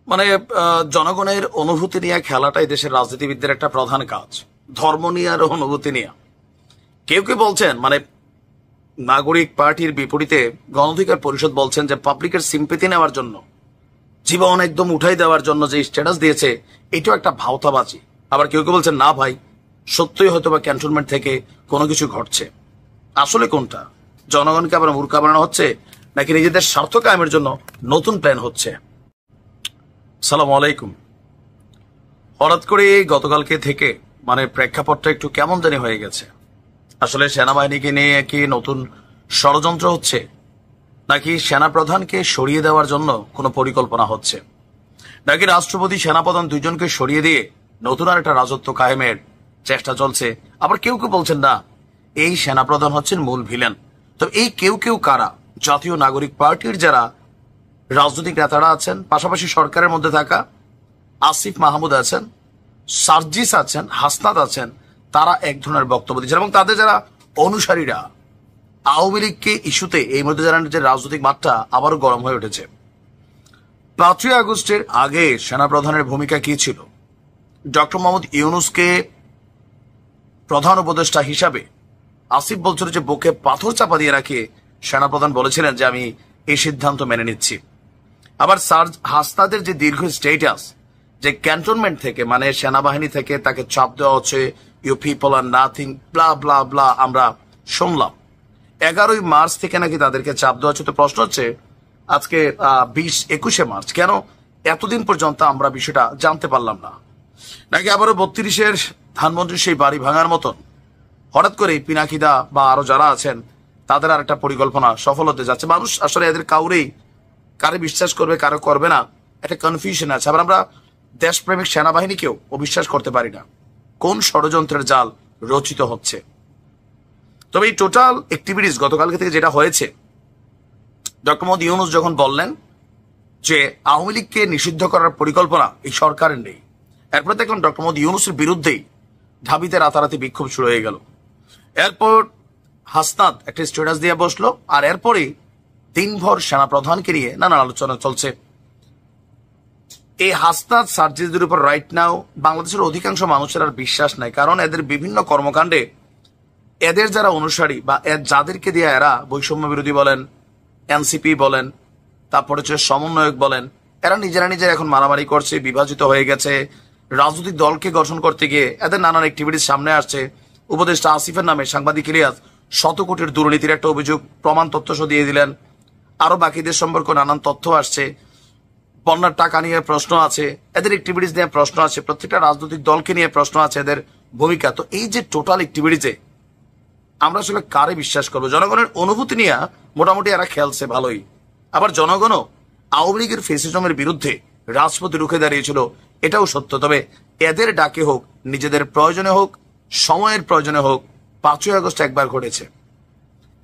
মানে জনগণের অনুভূতি নিয়ে খেলাটাই দেশের রাজনীতিবিদদের একটা প্রধান কাজ। ধর্ম নিয়ে আর অনুভূতি নিয়ে কেউ কেউ বলছেন, মানে নাগরিক পার্টির বিপরীতে গণ অধিকার পরিষদ বলছেন যে পাবলিকের সিম্পেথি নেওয়ার জন্য, জীবন একদম উঠাই দেওয়ার জন্য যে স্ট্যাটাস দিয়েছে এটাও একটা ভাওতাবাজি। আবার কেউ কেউ বলছেন না ভাই, সত্যই হয়তো বা ক্যান্টনমেন্ট থেকে কোনো কিছু ঘটছে। আসলে কোনটা? জনগণকে আবার মূর্খা বানানো হচ্ছে নাকি নিজেদের স্বার্থ কায়েমের জন্য নতুন প্ল্যান হচ্ছে? সালাম আলাইকুম। হঠাৎ করে গতকালকে থেকে মানে প্রেক্ষাপটটা একটু কেমন জানি হয়ে গেছে। আসলে সেনাবাহিনীকে নিয়ে কি নতুন ষড়যন্ত্র হচ্ছে, নাকি সেনাপ্রধানকে সরিয়ে দেওয়ার জন্য কোনো পরিকল্পনা হচ্ছে, নাকি রাষ্ট্রপতি সেনাপ্রধান দুইজনকে সরিয়ে দিয়ে নতুন আর একটা রাজত্ব কায়েমের চেষ্টা চলছে? আবার কেউ কেউ বলছেন না, এই সেনাপ্রধান হচ্ছেন মূল ভিলেন। তো এই কেউ কেউ কারা? জাতীয় নাগরিক পার্টির যারা রাজনৈতিক নেতারা আছেন, পাশাপাশি সরকারের মধ্যে থাকা আসিফ মাহমুদ আছেন, সার্জিস আছেন, হাসনাত আছেন, তারা এক ধরনের বক্তব্য দিচ্ছেন। এবং তাদের যারা অনুসারীরা আওয়ামী লীগকে ইস্যুতে এই মধ্যে জানান যে রাজনৈতিক মাঠটা আবারও গরম হয়ে উঠেছে। 5ই আগস্টের আগে সেনাপ্রধানের ভূমিকা কি ছিল? ডক্টর মোহাম্মদ ইউনূসকে প্রধান উপদেষ্টা হিসাবে আসিফ বলছিল যে বুকে পাথর চাপা দিয়ে রাখে সেনাপ্রধান বলেছিলেন যে আমি এই সিদ্ধান্ত মেনে নিচ্ছি। আবার হাসনাদের যে দীর্ঘ স্টেটাস, যে ক্যান্টনমেন্ট থেকে মানে সেনাবাহিনী থেকে তাকে চাপ দেওয়া হচ্ছে, ইউ পিপল আর নাথিং ব্লা ব্লা ব্লা, আমরা শুনলাম 11ই মার্চ থেকে নাকি তাদেরকে চাপ দেওয়া হচ্ছে। তো প্রশ্ন হচ্ছে আজকে 21শে মার্চ, কেন এতদিন পর্যন্ত আমরা বিষয়টা জানতে পারলাম না? নাকি আবারও 32-এর ধানমন্ত্রীর সেই বাড়ি ভাঙার মতন হঠাৎ করে পিনাকিদা বা আরো যারা আছেন তাদের আর একটা পরিকল্পনা সফল হতে যাচ্ছে? মানুষ আসলে এদের কারে বিশ্বাস করবে কারো করবে না, একটা কনফিউশন আছে। আবার আমরা দেশপ্রেমিক সেনাবাহিনীকেও অবিশ্বাস করতে পারি না, কোন ষড়যন্ত্রের জাল রচিত হচ্ছে। তবে এই টোটাল অ্যাক্টিভিটিস গতকালকে থেকে যেটা হয়েছে, ডক্টর মোহাম্মদ ইউনূস যখন বললেন যে আওয়ামী লীগকে নিষিদ্ধ করার পরিকল্পনা এই সরকারের নেই, এরপরে দেখলাম ডক্টর মোহাম্মদ ইউনূসের বিরুদ্ধেই ঢাবিতে রাতারাতি বিক্ষোভ শুরু হয়ে গেল। এরপর হাসনাত একটা স্ট্যাটাস দিয়ে বসলো, আর এরপরে দিনভর সেনাপ্রধানকে নিয়ে নানান আলোচনা চলছে। এই হাসনাত সার্জিসদের উপর রাইট নাও বাংলাদেশের অধিকাংশ মানুষের আর বিশ্বাস নাই, কারণ এদের বিভিন্ন কর্মকাণ্ডে এদের যারা অনুসারী বা যাদেরকে দিয়ে এরা বৈষম্য বিরোধী বলেন, এনসিপি বলেন, তারপরে হচ্ছে সমন্বয়ক বলেন, এরা নিজেরা এখন মারামারি করছে, বিভাজিত হয়ে গেছে। রাজনৈতিক দলকে গঠন করতে গিয়ে এদের নানান অ্যাক্টিভিটিস সামনে আসছে। উপদেষ্টা আসিফের নামে সাংবাদিক ইলিয়াস 100 কোটির দুর্নীতির একটা অভিযোগ প্রমাণ তথ্য দিয়ে দিলেন। আরো বাকিদের সম্পর্কে নানান তথ্য আসছে, বন্যার টাকা নিয়ে প্রশ্ন আছে, এদের অ্যাক্টিভিটিস নিয়ে প্রশ্ন আছে, প্রত্যেকটা রাজনৈতিক দলকে নিয়ে প্রশ্ন আছে, এদের ভূমিকা। তো এই যে টোটাল অ্যাক্টিভিটিসে আমরা আসলে কারে বিশ্বাস করবো? জনগণের অনুভূতি নিয়ে মোটামুটি এরা খেলছে ভালোই। আবার জনগণও আওয়ামী লীগের ফেসিজমের বিরুদ্ধে রাজপথে রুখে দাঁড়িয়েছিল, এটাও সত্য। তবে এদের ডাকে হোক, নিজেদের প্রয়োজনে হোক, সময়ের প্রয়োজনে হোক, 5ই আগস্ট একবার ঘটেছে।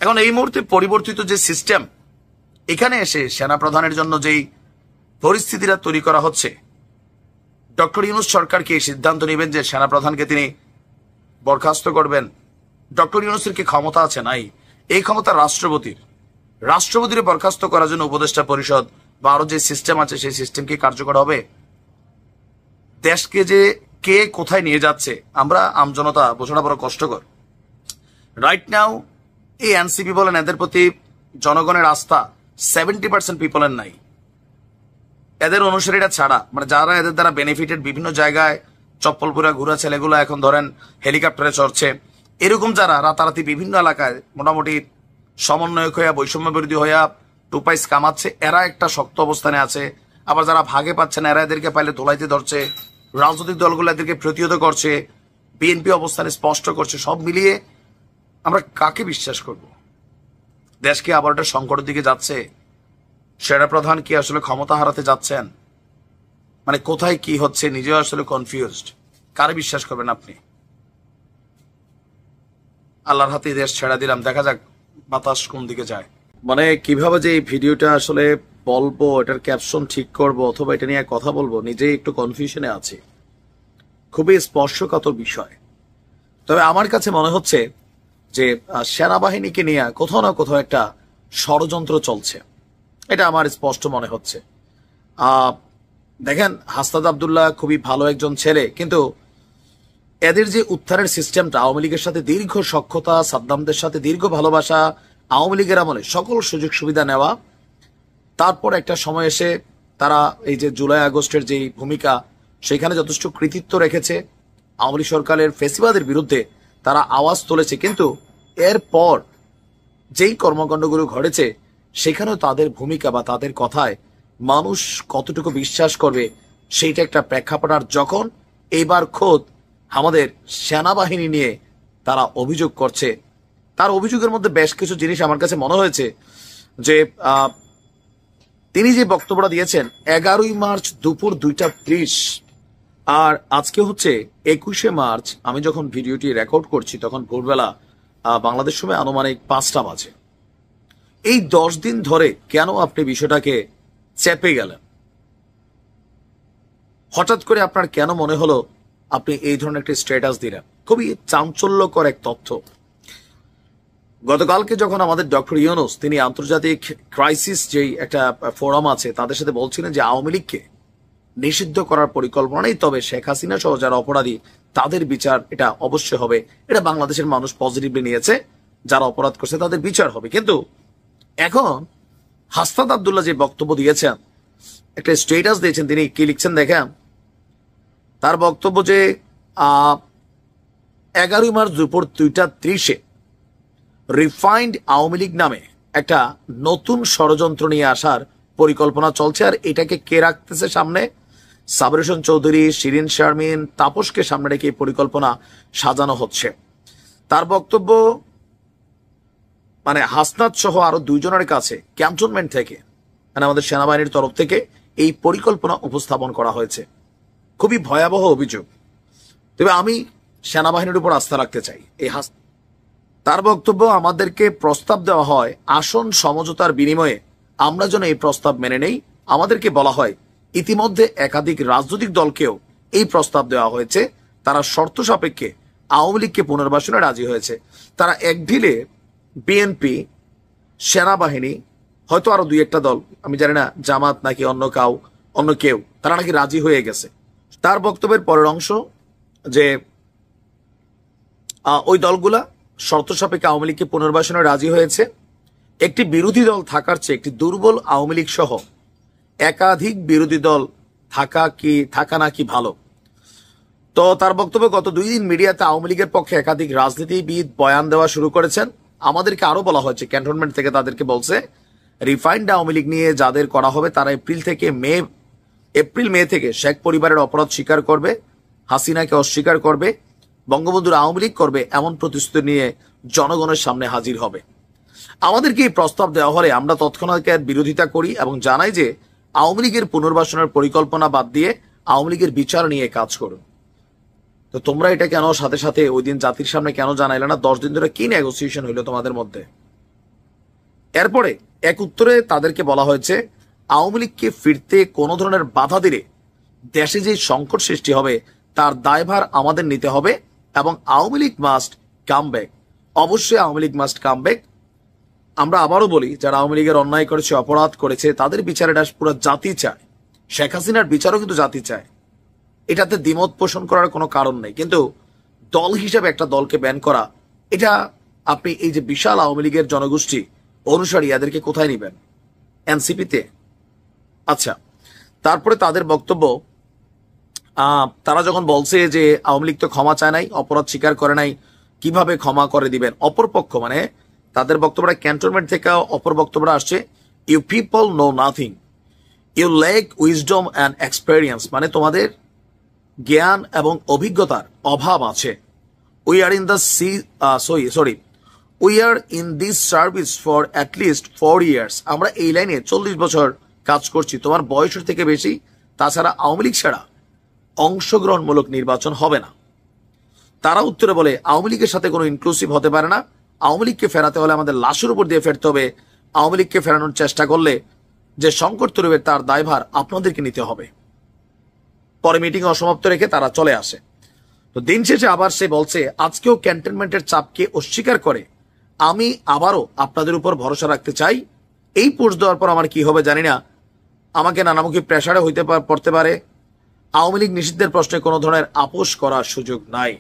এখন এই মুহূর্তে পরিবর্তিত যে সিস্টেম, এখানে এসে সেনাপ্রধানের জন্য যেই পরিস্থিতিটা তৈরি করা হচ্ছে, ডক্টর ইউনূস সরকার কি সিদ্ধান্ত নেবেন যে সেনাপ্রধানকে তিনি বরখাস্ত করবেন? ডক্টর ইউনূসের কি ক্ষমতা আছে? নাই। এই ক্ষমতা রাষ্ট্রপতির বরখাস্ত করার জন্য উপদেষ্টা পরিষদ বা আরো যে সিস্টেম আছে সেই সিস্টেম কি কার্যকর হবে? দেশকে যে কে কোথায় নিয়ে যাচ্ছে আমরা আমজনতা বোঝাটা বড় কষ্টকর। রাইট নাও এই এনসিপি বলেন, এদের প্রতি জনগণের আস্থা 70% পিপলের নাই। এদের অনুসারীরা ছাড়া মানে যারা এদের দ্বারা বেনিফিটেড, বিভিন্ন জায়গায় চপ্পলপুরা ঘুরা ছেলেগুলো এখন ধরেন হেলিকপ্টারে চড়ছে, এরকম যারা রাতারাতি বিভিন্ন এলাকায় মোটামুটি সমন্বয়ক হইয়া, বৈষম্য বিরোধী হইয়া টুপাইস কামাচ্ছে, এরা একটা শক্ত অবস্থানে আছে। আবার যারা ভাগে পাচ্ছে না, এরা এদেরকে পাইলে তোলাইতে ধরছে, রাজনৈতিক দলগুলো এদেরকে প্রতিহত করছে, বিএনপি অবস্থানে স্পষ্ট করছে। সব মিলিয়ে আমরা কাকে বিশ্বাস করব? দেশকে আবার একটা সংকটের দিকে যাচ্ছে। সেনাপ্রধান কি আসলে ক্ষমতা হারাতে যাচ্ছেন? মানে কোথায় কি হচ্ছে নিজেও আসলে কনফিউজড। কারে বিশ্বাস করবেন আপনি? আল্লাহর হাতে দেশ ছেড়া দিলাম, দেখা যাক বাতাস কোন দিকে যায়। মানে কিভাবে যে এই ভিডিওটা আসলে বলবো, এটার ক্যাপশন ঠিক করব অথবা এটা নিয়ে কথা বলবো, নিজেই একটু কনফিউশনে আছি। খুবই স্পর্শকাতর বিষয়। তবে আমার কাছে মনে হচ্ছে যে সেনাবাহিনীকে নিয়ে কোথাও না কোথাও একটা ষড়যন্ত্র চলছে, এটা আমার স্পষ্ট মনে হচ্ছে। দেখেন, হাসনাত আব্দুল্লাহ খুবই ভালো একজন ছেলে, কিন্তু এদের যে উত্থানের সিস্টেমটা, আওয়ামী লীগের সাথে দীর্ঘ সখ্যতা, সাদ্দামদের সাথে দীর্ঘ ভালোবাসা, আওয়ামী লীগের আমলে সকল সুযোগ সুবিধা নেওয়া, তারপর একটা সময় এসে তারা এই যে জুলাই আগস্টের যে ভূমিকা, সেখানে যথেষ্ট কৃতিত্ব রেখেছে। আওয়ামী লীগ সরকারের ফেসিবাদের বিরুদ্ধে তারা আওয়াজ তুলেছে, কিন্তু এরপর যেই কর্মকাণ্ডগুলো ঘটেছে সেখানেও তাদের ভূমিকা বা তাদের কথায় মানুষ কতটুকু বিশ্বাস করবে সেইটা একটা প্রেক্ষাপট। আর যখন এইবার খোদ আমাদের সেনাবাহিনী নিয়ে তারা অভিযোগ করছে, তার অভিযোগের মধ্যে বেশ কিছু জিনিস আমার কাছে মনে হয়েছে যে তিনি যে বক্তব্যটা দিয়েছেন 11ই মার্চ দুপুর 2:30, আর আজকে হচ্ছে 21শে মার্চ। আমি যখন ভিডিওটি রেকর্ড করছি তখন ভোরবেলা বাংলাদেশ সময় আনুমানিক 5টা বাজে। এই 10 দিন ধরে কেন আপনি বিষয়টাকে চেপে গেলেন? হঠাৎ করে আপনার কেন মনে হলো আপনি এই ধরনের একটা স্ট্যাটাস দিলেন? খুবই চাঞ্চল্যকর এক তথ্য। গতকালকে যখন আমাদের ডক্টর ইউনূস তিনি আন্তর্জাতিক ক্রাইসিস যেই একটা ফোরাম আছে তাদের সাথে বলছিলেন যে আওয়ামী লীগকে নিষিদ্ধ করার পরিকল্পনা নেই, তবে শেখ হাসিনা সহ যারা অপরাধী তাদের বিচার এটা অবশ্যই হবে, এটা বাংলাদেশের মানুষ পজিটিভলি নিয়েছে, যারা অপরাধ করছে তাদের বিচার হবে। কিন্তু এখন হাসনাত আব্দুল্লাহ যে বক্তব্য দিয়েছেন, একটা স্টেটাস দিয়েছেন, তিনি কি লিখছেন দেখেন। তার বক্তব্য যে 11ই মার্চ দুপুর 2:30 রিফাইন্ড আওয়ামী লীগ নামে একটা নতুন ষড়যন্ত্র নিয়ে আসার পরিকল্পনা চলছে। আর এটাকে কে রাখতেছে সামনে? সাবর হোসেন চৌধুরী, শিরিন শারমিন, তাপসকে সামনে রেখে এই পরিকল্পনা সাজানো হচ্ছে। তার বক্তব্য মানে হাসনাত সহ আরো 2 জনের কাছে ক্যান্টনমেন্ট থেকে, মানে আমাদের সেনাবাহিনীর তরফ থেকে এই পরিকল্পনা উপস্থাপন করা হয়েছে। খুবই ভয়াবহ অভিযোগ। তবে আমি সেনাবাহিনীর উপর আস্থা রাখতে চাই। তার বক্তব্য, আমাদেরকে প্রস্তাব দেওয়া হয় আসন সমঝোতার বিনিময়ে আমরা যেন এই প্রস্তাব মেনে নেই। আমাদেরকে বলা হয় ইতিমধ্যে একাধিক রাজনৈতিক দলকেও এই প্রস্তাব দেওয়া হয়েছে, তারা শর্ত সাপেক্ষে আওয়ামী লীগকে পুনর্বাসনে রাজি হয়েছে। তারা এক ঢিলে বিএনপি, সেনাবাহিনী, হয়তো আরো 2-1টা দল, আমি জানি না জামাত নাকি অন্য কেউ, তারা নাকি রাজি হয়ে গেছে। তার বক্তব্যের পরের অংশ যে ওই দলগুলা শর্ত সাপেক্ষে আওয়ামী লীগকে পুনর্বাসনে রাজি হয়েছে। একটি বিরোধী দল থাকার চেয়ে একটি দুর্বল আওয়ামী লীগ সহ একাধিক বিরোধী দল থাকা নাকি ভালো। তো তার বক্তব্য, গত 2 দিন মিডিয়াতে আওয়ামী লীগের পক্ষে একাধিক রাজনীতিবিদ বয়ান দেওয়া শুরু করেছেন। আমাদেরকে আরো বলা হয়েছে, ক্যান্টনমেন্ট থেকে তাদেরকে বলছে রিফাইন্ড আওয়ামী লীগ নিয়ে যাদের করা হবে তারা এপ্রিল মে থেকে শেখ পরিবারের অপরাধ স্বীকার করবে, হাসিনাকে অস্বীকার করবে, বঙ্গবন্ধুর আওয়ামী লীগ করবে, এমন প্রতিশ্রুতি নিয়ে জনগণের সামনে হাজির হবে। আমাদেরকে এই প্রস্তাব দেওয়া হলে আমরা তৎক্ষণাৎ এর বিরোধিতা করি এবং জানাই যে আওয়ামী লীগের পুনর্বাসনের পরিকল্পনা বাদ দিয়ে আওয়ামী লীগের বিচার নিয়ে কাজ করুন। তো তোমরা এটা কেন সাথে সাথে ওই দিন জাতির সামনে কেন জানাইলে না? 10 দিন ধরে কি নেগোসিয়েশন হইলো তোমাদের মধ্যে? এরপরে এক উত্তরে তাদেরকে বলা হয়েছে আওয়ামী লীগকে ফিরতে কোনো ধরনের বাধা দিলে দেশে যে সংকট সৃষ্টি হবে তার দায়ভার আমাদের নিতে হবে এবং Awami League must come back. অবশ্যই Awami League must come back. আমরা আবারও বলি, যারা আওয়ামী লীগের অন্যায় করেছে, অপরাধ করেছে, তাদের বিচারটা পুরো জাতি চায়। শেখ হাসিনার বিচারও কিন্তু জাতি চায়, এটাতে দ্বিমত পোষণ করার কোনো কারণ নেই। কিন্তু দল হিসেবে একটা দলকে ব্যান করা, এটা আপনি এই যে বিশাল আওয়ামী লীগের জনগোষ্ঠী অনুসারী এদেরকে কোথায় নিবেন? এনসিপিতে? আচ্ছা, তারপরে তাদের বক্তব্য, তারা যখন বলছে যে আওয়ামী লীগ তো ক্ষমা চায় নাই, অপরাধ স্বীকার করে নাই, কিভাবে ক্ষমা করে দিবেন? অপরপক্ষ মানে তাদের বক্তব্যটা ক্যান্টনমেন্ট থেকে অপর বক্তব্যটা আসছে, you people know nothing, you lack wisdom and experience, মানে তোমাদের জ্ঞান এবং অভিজ্ঞতার অভাব আছে। We are in this service for at least 4 years, আমরা এই লাইনে 40 বছর কাজ করছি, তোমার বয়সের থেকে বেশি। তাছাড়া আওয়ামী লীগ ছাড়া অংশগ্রহণমূলক নির্বাচন হবে না। তারা উত্তরে বলে আওয়ামী লীগের সাথে কোনো ইনক্লুসিভ হতে পারে না, আওয়ামী লীগকে ফেরাতে হলে আমাদের লাশের উপর দিয়ে ফেরতে হবে, আওয়ামী লীগকে ফেরানোর চেষ্টা করলে যে সংকট তৈরি হবে তার দায়ভার আপনাদেরকে নিতে হবে। পরে মিটিং অসমাপ্ত রেখে তারা চলে আসে। তো দিন শেষে আবার সে বলছে আজকেও ক্যান্টনমেন্টের চাপকে অস্বীকার করে আমি আবারও আপনাদের উপর ভরসা রাখতে চাই। এই পোস্ট দেওয়ার পর আমার কি হবে জানি না, আমাকে নানামুখী প্রেসারে পড়তে পারে। আওয়ামী লীগ নিষিদ্ধের প্রশ্নে কোনো ধরনের আপোষ করার সুযোগ নাই।